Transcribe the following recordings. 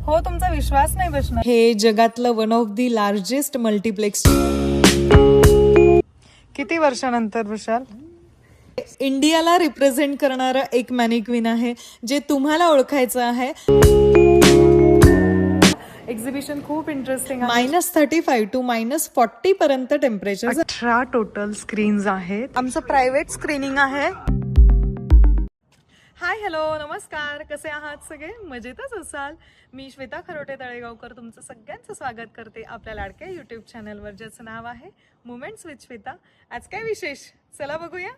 हो तुमचा विश्वास नाही बसणार। हे जगातलं one of the largest multiplex. किती वर्षानंतर विशाल इंडियाला रिप्रेझेंट करणारा एक मॅनिक्विन आहे जे तुम्हाला ओळखायचं आहे। एक्झिबिशन खूप इंटरेस्टिंग आहे। -35 to -40 पर्यंत टेम्परेचर। 18 टोटल स्क्रीन्स आहेत। आमचं प्रायव्हेट स्क्रीनिंग आहे। हाय हॅलो नमस्कार, कसे आहात सगळे? मजेतच असाल। मी श्वेता खरोटे तळेगावकर तुमचं सगळ्यांचं स्वागत करते आपल्या लाडक्या यूट्यूब चॅनलवर, ज्याचं नाव आहे मुमेंट्स विथ श्वेता। आज काय विशेष, चला बघूया।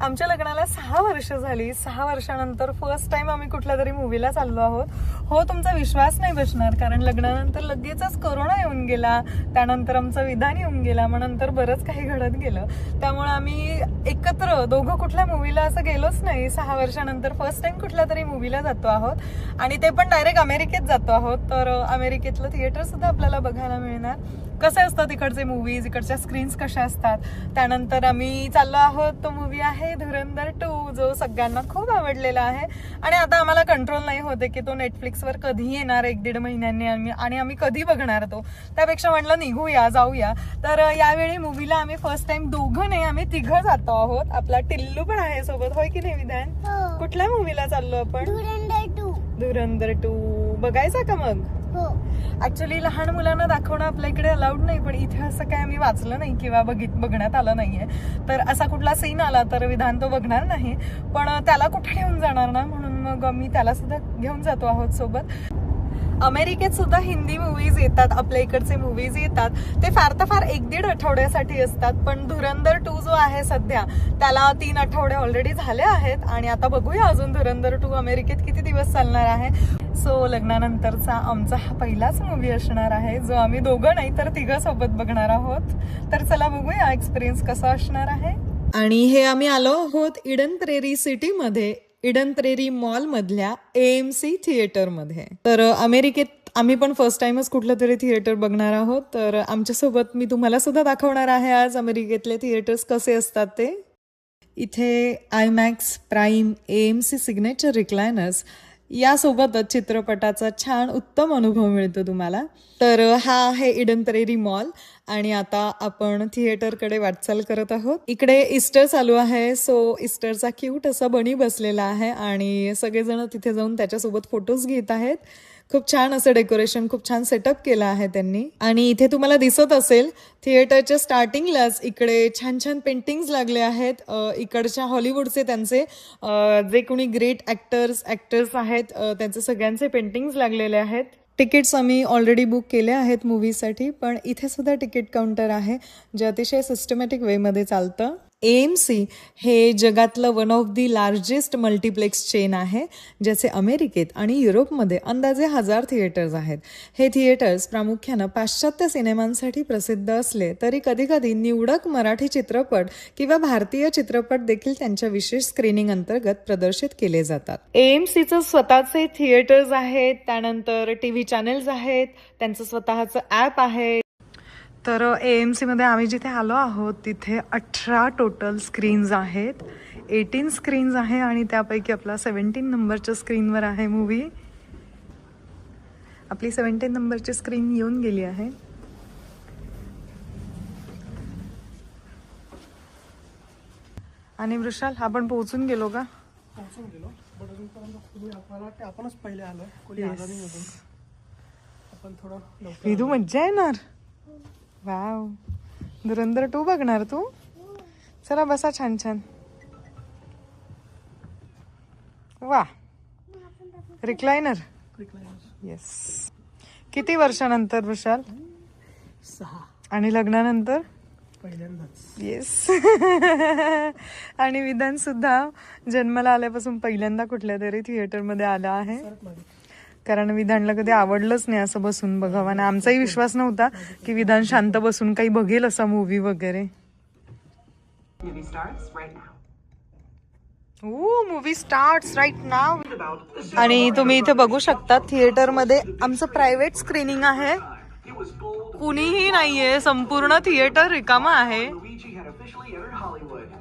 आमच्या लग्नाला 6 वर्ष झाली। 6 वर्षानंतर फर्स्ट टाइम आम्ही कुठल्या तरी मूवीला चाललो आहोत। हो तुमचा विश्वास नाही बसणार, कारण लग्नानंतर लगेचच कोरोना येऊन गेला, त्यानंतर आमचं विधान येऊन गेला, मग नंतर बरंच काही घडत गेलं। त्यामुळे आम्ही एकत्र दोघं कुठल्या मूवीला असं गेलोच नाही। 6 वर्षानंतर फर्स्ट टाइम कुठल्या तरी मूवीला जातो आहोत, आणि ते पण डायरेक्ट अमेरिकेत जातो आहोत। तर अमेरिकेतलं थिएटर सुद्धा आपल्याला बघायला मिळणार, कसे असतात इकडचे मूवीज, इकडच्या स्क्रीन्स कशा असतात। त्यानंतर आम्ही चाललो आहोत, तो मूवी आहे धुरंधर 2, जो सगळ्यांना खूप आवडलेला आहे। आणि आता आम्हाला कंट्रोल नाही होते की तो नेटफ्लिक्सवर कधी येणार, 1-1.5 महिन्यांनी, आणि आम्ही कधी बघणार तो। त्यापेक्षा म्हटलं निघूया, जाऊया। तर यावेळी मूवीला आम्ही फर्स्ट टाइम दोघं नाही, आम्ही तिघं जातो आहोत। आपला टिल्लू पण आहे सोबत, होय की नाही विधान? कुठल्या मूवीला चाललो आपण? धुरंधर 2 बघायचा का मग? ऍक्च्युली लहान मुलांना दाखवणं आपल्या इकडे अलाउड नाही, पण इथे असं काय आम्ही वाचलं नाही किंवा बघण्यात आलं नाहीये। तर असा कुठला सीन आला तर विधान तो बघणार नाही, पण त्याला कुठे घेऊन जाणार ना, म्हणून मग मी त्याला सुद्धा घेऊन जातो आहोत सोबत। अमेरिकेत सुद्धा हिंदी मूवीज येतात, आपल्या इकडचे मूवीज येतात, ते फार तर फार 1-1.5 आठवड्यासाठी असतात। पण धुरंधर 2 जो आहे सध्या, त्याला 3 आठवडे ऑलरेडी झाले आहेत, आणि आता बघूया अजून धुरंधर 2 अमेरिकेत किती दिवस चालणार आहे। सो लग्नानंतरचा आमचा हा पहिलाच मूवी असणार आहे, जो आम्ही दोघं नाही तर तिघं सोबत बघणार आहोत। तर चला बघूया एक्सपिरियन्स कसा असणार आहे। आणि हे आम्ही आलो आहोत इडन प्रेरी सिटी मध्ये, इडन प्रेरी मॉल मधल्या AMC थिएटर मध्ये। तर अमेरिकेत आम्ही पण फर्स्ट टाइमच कुठलं तरी थिएटर बघणार आहोत। तर आमच्यासोबत मी तुम्हाला सुद्धा दाखवणार आहे आज अमेरिकेतले थिएटर्स कसे असतात ते। इथे IMAX, प्राईम, AMC सिग्नेचर रिक्लायनर्स यासोबतच चित्रपटाचा छान उत्तम अनुभव मिळतो तुम्हाला। तर हा आहे इडन प्रेरी मॉल, आणि आता आपण थिएटरकडे वाटचाल करत आहोत। इकडे इस्टर चालू आहे, सो इस्टरचा क्यूट असा बनी बसलेला आहे, आणि सगळेजण तिथे जाऊन त्याच्यासोबत फोटोज घेत आहेत। खूप छान असं डेकोरेशन, खूप छान सेटअप केलं आहे त्यांनी। आणि इथे तुम्हाला दिसत असेल थिएटरच्या स्टार्टिंगलाच इकडे छान छान पेंटिंग्स लागले आहेत। इकडच्या हॉलिवूडचे त्यांचे जे कोणी ग्रेट ऍक्टर्स आहेत त्यांचे सगळ्यांचे पेंटिंग्स लागलेले आहेत। तिकीट्स आम्ही ऑलरेडी बुक केले आहेत मूवीसाठी, पण इथे सुद्धा तिकीट काउंटर आहे जे अतिशय सिस्टमॅटिक वेमध्ये चालतं। AMC हे जगातलं one of the largest multiplex chain आहे, ज्याचे अमेरिकेत आणि युरोपमध्ये अंदाजे 1000 थिएटर्स आहेत। हे थिएटर्स प्रामुख्यानं पाश्चात्य सिनेमांसाठी प्रसिद्ध असले तरी कधी कधी निवडक मराठी चित्रपट किंवा भारतीय चित्रपट देखील त्यांच्या विशेष स्क्रीनिंग अंतर्गत प्रदर्शित केले जातात। AMCचं स्वतःचे थिएटर्स आहेत, त्यानंतर TV चॅनेल्स आहेत, त्यांचं स्वतःचं ॲप आहे। तर AMC मध्ये आम्ही जिथे आलो आहोत तिथे 18 टोटल स्क्रीन्स आहेत। 18 स्क्रीन्स आहे, आणि त्यापैकी आपला 17 नंबरच्या स्क्रीनवर आहे मूवी। आपली 17 नंबरची स्क्रीन येऊन गेली आहे। आणि वृषाल, आपण पोहोचून गेलो का? पोहोचून गेलो, बट अजूनपर्यंत आपणच पहिले आलो, कोणी आलं नाही अजून। आपण थोडं लवकर विधू मज्जा येणार। वाव, धुरंधर 2 बघणार तू? चला बसा छान छान। वा, रिक्लायनर। येस। किती वर्षानंतर विशाल? 6। आणि लग्नानंतर? पहिल्यांदाच। येस। आणि विधान सुद्धा जन्माला आल्यापासून पहिल्यांदा कुठल्या तरी थिएटरमध्ये आला आहे, कारण विधानला कधी आवडलंच नाही असं बसून बघावं, आणि आमचाही विश्वास नव्हता की विधान शांत बसून काही बघेल असा मूवी वगैरे। मूवी स्टार्ट्स राईट नाव। आणि तुम्ही इथे बघू शकता थिएटरमध्ये आमचं प्रायव्हेट स्क्रीनिंग आहे, कुणीही नाहीये, संपूर्ण थिएटर रिकामा आहे।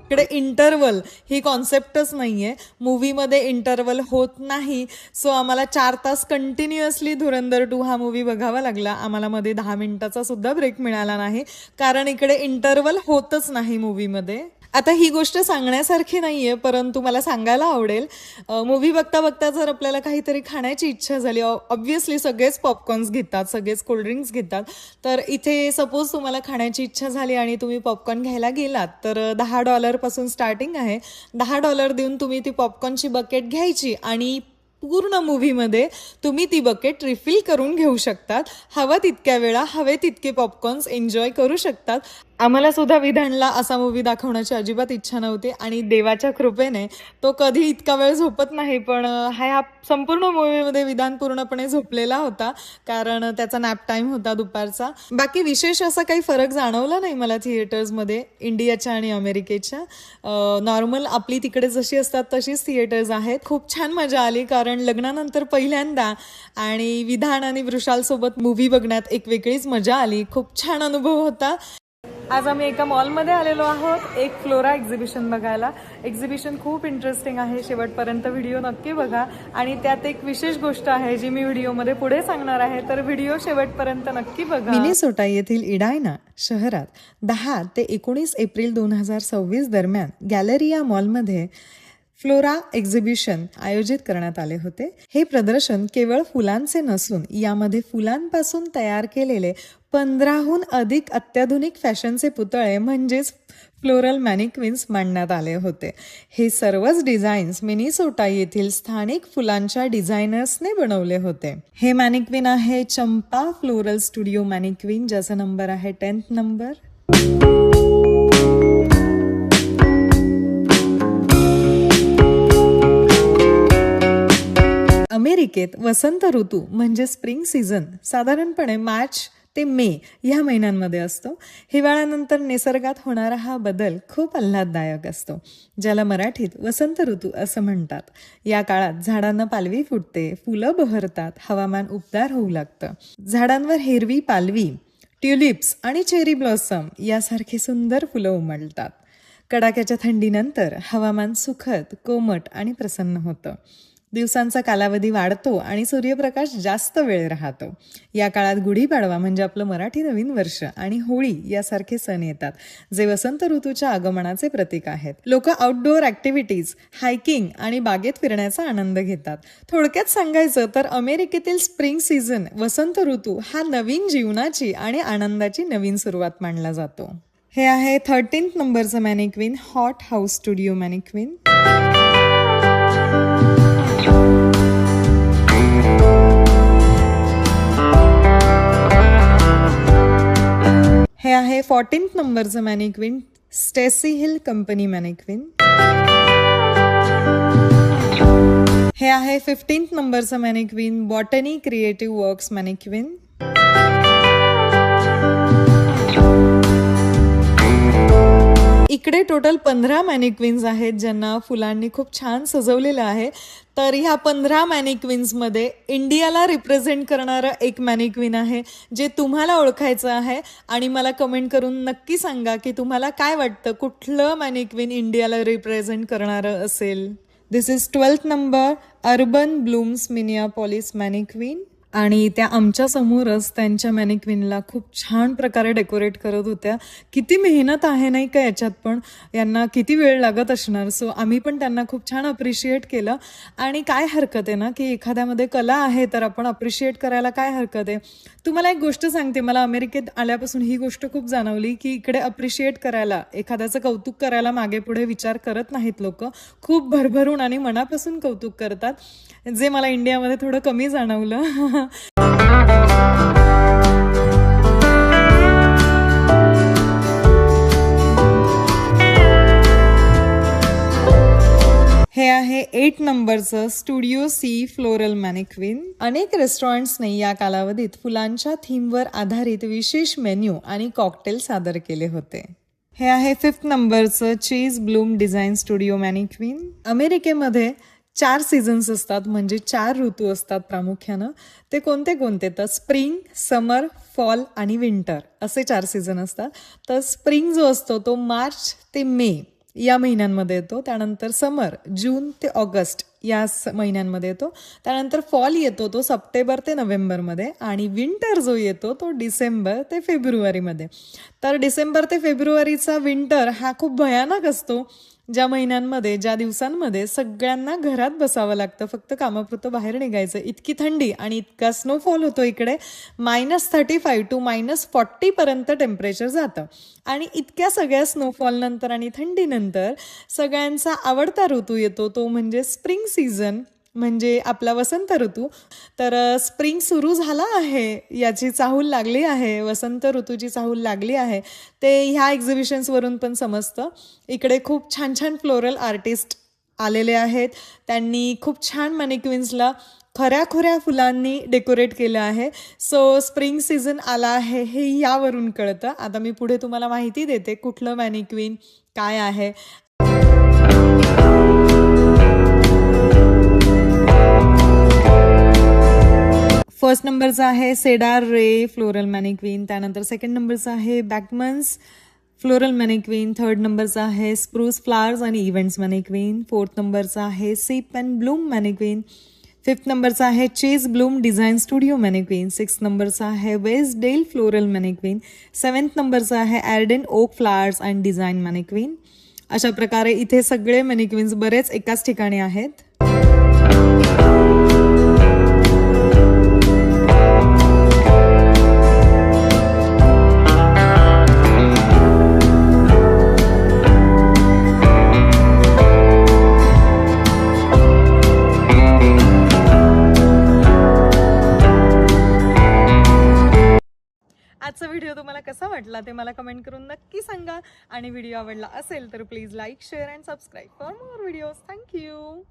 इकडे इंटरवल ही कॉन्सेप्टच नाहीये, मूवीमध्ये इंटरवल होत नाही. सो आम्हाला 4 तास कंटिन्युअसली धुरंधर 2 हा मूवी बघावा लागला. आम्हाला मध्ये 10 मिनिटाचा सुद्धा ब्रेक मिळाला नाही, कारण इकडे इंटरवल होतच नाही मूवीमध्ये. आता ही गोष्ट सांगण्यासारखी नाहीये, परंतु मला सांगायला आवडेल. मूवी बघता बघता जर आपल्याला काहीतरी खाण्याची इच्छा झाली, ऑब्व्हियसली सगळेच पॉपकॉर्न्स घेतात, सगळेच कोल्ड्रिंक्स घेतात. तर इथे सपोज तुम्हाला खाण्याची इच्छा झाली आणि तुम्ही पॉपकॉर्न घ्यायला गेलात, तर $10 पासून स्टार्टिंग आहे. $10 देऊन तुम्ही ती पॉपकॉर्नची बकेट घ्यायची आणि पूर्ण मूव्हीमध्ये तुम्ही ती बकेट रिफिल करून घेऊ शकतात. हवं तितक्या वेळा हवे तितके पॉपकॉर्न्स एन्जॉय करू शकतात. आम्हाला सुद्धा विधानला असा मूवी दाखवण्याची अजिबात इच्छा नव्हती आणि देवाच्या कृपेने तो कधी इतका वेळ झोपत नाही, पण ह्या संपूर्ण मूवीमध्ये विधान पूर्णपणे झोपलेला होता, कारण त्याचा नॅप टाइम होता दुपारचा. बाकी विशेष असा काही फरक जाणवला नाही मला थिएटर्समध्ये, इंडियाच्या आणि अमेरिकेच्या. नॉर्मल आपली तिकडे जशी असतात तशीच थिएटर्स आहेत. खूप छान मजा आली, कारण लग्नानंतर पहिल्यांदा आणि विधान आणि वृषालसोबत मूवी बघण्यात एक वेगळीच मजा आली. खूप छान अनुभव होता. आज आम्ही एका मॉलमध्ये आलेलो आहोत एक फ्लोरा एक्झिबिशन बघायला. एक्झिबिशन खूप इंटरेस्टिंग आहे, शेवटपर्यंत व्हिडिओ नक्की बघा. आणि त्यात एक विशेष गोष्ट आहे जी मी व्हिडिओमध्ये पुढे सांगणार आहे, तर व्हिडिओ शेवटपर्यंत नक्की बघा. मिनेसोटा येथील इडायना शहरात 10 ते 19 एप्रिल 2026 दरम्यान गॅलरिया मॉलमध्ये फ्लोरा एक्झिबिशन आयोजित करण्यात आले होते. हे प्रदर्शन केवळ फुलांचे नसून यामध्ये फुलांपासून तयार केलेले 15हून अधिक अत्याधुनिक फॅशनचे पुतळे म्हणजेच फ्लोरल मॅनिक्विन्स मांडण्यात आले होते. हे सर्वच डिझाईन्स मिनेसोटा येथील स्थानिक फुलांच्या डिझायनर्सने बनवले होते. हे मॅनिक्विन आहे चंपा फ्लोरल स्टुडिओ मॅनिक्विन, ज्याचा नंबर आहे 10th नंबर. अमेरिकेत वसंत ऋतू म्हणजे स्प्रिंग सीझन साधारणपणे मार्च ते मे ह्या महिन्यांमध्ये असतो. हिवाळ्यानंतर निसर्गात होणारा हा बदल खूप आल्हाददायक असतो, ज्याला मराठीत वसंत ऋतू असं म्हणतात. या काळात झाडांना पालवी फुटते, फुलं बहरतात, हवामान उबदार होऊ लागतं. झाडांवर हिरवी पालवी, ट्युलिप्स आणि चेरी ब्लॉसम यासारखी सुंदर फुलं उमलतात. कडाक्याच्या थंडीनंतर हवामान सुखद, कोमट आणि प्रसन्न होतं. दिवसांचा कालावधी वाढतो आणि सूर्यप्रकाश जास्त वेळ राहतो. या काळात गुढीपाडवा म्हणजे आपलं मराठी नवीन वर्ष आणि होळी यासारखे सण येतात, जे वसंत ऋतूच्या आगमनाचे प्रतीक आहेत. लोक आउटडोअर ऍक्टिव्हिटीज, हायकिंग आणि बागेत फिरण्याचा आनंद घेतात. थोडक्यात सांगायचं तर अमेरिकेतील स्प्रिंग सीझन, वसंत ऋतू हा नवीन जीवनाची आणि आनंदाची नवीन सुरुवात मानला जातो. हे आहे 13th नंबरचं मॅनिक्विन, हॉट हाऊस स्टुडिओ मॅनिक्विन. हे आहे 14th नंबरचं मॅनिक्विन, स्टेसी हिल कंपनी मॅनिक्विन. हे आहे 15th नंबरचं मॅनिक्विन, बॉटनी क्रिएटिव्ह वर्क्स मॅनिक्विन. इकडे टोटल 15 मॅनिक्विन्स आहेत, ज्यांना फुलांनी खूप छान सजवलेलं आहे. तर ह्या 15 मॅनिक्विन्समध्ये इंडियाला रिप्रेझेंट करणारं एक मॅनिक्विन आहे, जे तुम्हाला ओळखायचं आहे. आणि मला कमेंट करून नक्की सांगा की तुम्हाला काय वाटतं, कुठलं मॅनिक्विन इंडियाला रिप्रेझेंट करणारं असेल. This is 12th number, urban blooms Minneapolis mannequin. आणि त्या आमच्या समोरच त्यांच्या मॅनिक्विनला खूप छान प्रकारे डेकोरेट करत होत्या. किती मेहनत आहे नाही का याच्यात, पण यांना किती वेळ लागत असणार. सो आम्ही पण त्यांना खूप छान अप्रिशिएट केलं. आणि काय हरकत आहे ना, की एखाद्यामध्ये कला आहे तर आपण अप्रिशिएट करायला काय हरकत आहे. तुम्हाला एक गोष्ट सांगते, मला अमेरिकेत आल्यापासून ही गोष्ट खूप जाणवली की इकडे अप्रिशिएट करायला, एखाद्याचं कौतुक करायला मागे पुढे विचार करत नाहीत लोक. खूप भरभरून आणि मनापासून कौतुक करतात, जे मला इंडियामध्ये थोडं कमी जाणवलं. हे आहे 8 नंबरचं स्टुडिओ सी फ्लोरल मॅनिक्विन. अनेक रेस्टॉरंट्सने या कालावधीत फुलांच्या थीमवर आधारित विशेष मेन्यू आणि कॉकटेल सादर केले होते. हे आहे 5th नंबरचं चीज ब्लूम डिझाईन स्टुडिओ मॅनिक्विन. अमेरिकेमध्ये 4 सीझन्स असतात, म्हणजे 4 ऋतू असतात प्रामुख्यानं. ते कोणते कोणते तर स्प्रिंग, समर, फॉल आणि विंटर असे 4 सीझन असतात. तर स्प्रिंग जो असतो तो मार्च ते मे या महिन्यांमध्ये येतो. त्यानंतर समर जून ते ऑगस्ट या महिन्यांमध्ये येतो. त्यानंतर फॉल येतो तो सप्टेंबर ते नोव्हेंबरमध्ये आणि विंटर जो येतो तो डिसेंबर ते फेब्रुवारीमध्ये. तर डिसेंबर ते फेब्रुवारीचा विंटर हा खूप भयानक असतो, ज्या महिन्यांमध्ये ज्या दिवसांमध्ये सगळ्यांना घरात बसावं लागतं, फक्त कामापुरतं बाहेर निघायचं. इतकी थंडी आणि इतका स्नोफॉल होतो इकडे, -35 to -40 पर्यंत टेम्परेचर जातं. आणि इतक्या सगळ्या स्नोफॉल नंतर आणि थंडीनंतर सगळ्यांचा आवडता ऋतू येतो, तो म्हणजे स्प्रिंग सीझन, म्हणजे आपला वसंत ऋतू. तर स्प्रिंग सुरू झाला आहे, याची चाहूल लागली आहे, वसंत ऋतूची चाहूल लागली आहे, ते ह्या एक्झिबिशन्सवरून पण समजतं. इकडे खूप छान छान फ्लोरल आर्टिस्ट आलेले आहेत. त्यांनी खूप छान मॅनिक्विन्सला खऱ्या फुलांनी डेकोरेट केलं आहे. सो स्प्रिंग सीझन आला आहे हे यावरून कळतं. आता मी पुढे तुम्हाला माहिती देते कुठलं मॅनिक्विन काय आहे. फर्स्ट नंबरचा आहे सेडार रे फ्लोरल मॅनिक्विन. त्यानंतर सेकंड नंबरचा आहे बॅकमन्स फ्लोरल मॅनिक्विन. थर्ड नंबरचा आहे Spruce Flowers and Events mannequin. Fourth नंबरचा आहे Sip and Bloom mannequin. Fifth नंबरचा आहे Chase Bloom Design Studio mannequin. Sixth नंबरचा आहे West Dale Floral mannequin. Seventh नंबरचा आहे Arden Oak Flowers and Design mannequin. अशा प्रकारे इथे सगळे मॅनिक्विन्स बरेच एकाच ठिकाणी आहेत. आजचा व्हिडिओ तुम्हाला कसा वाटला ते मला कमेंट करून नक्की सांगा. आणि व्हिडिओ आवडला असेल तर please like, share and subscribe for more videos. Thank you.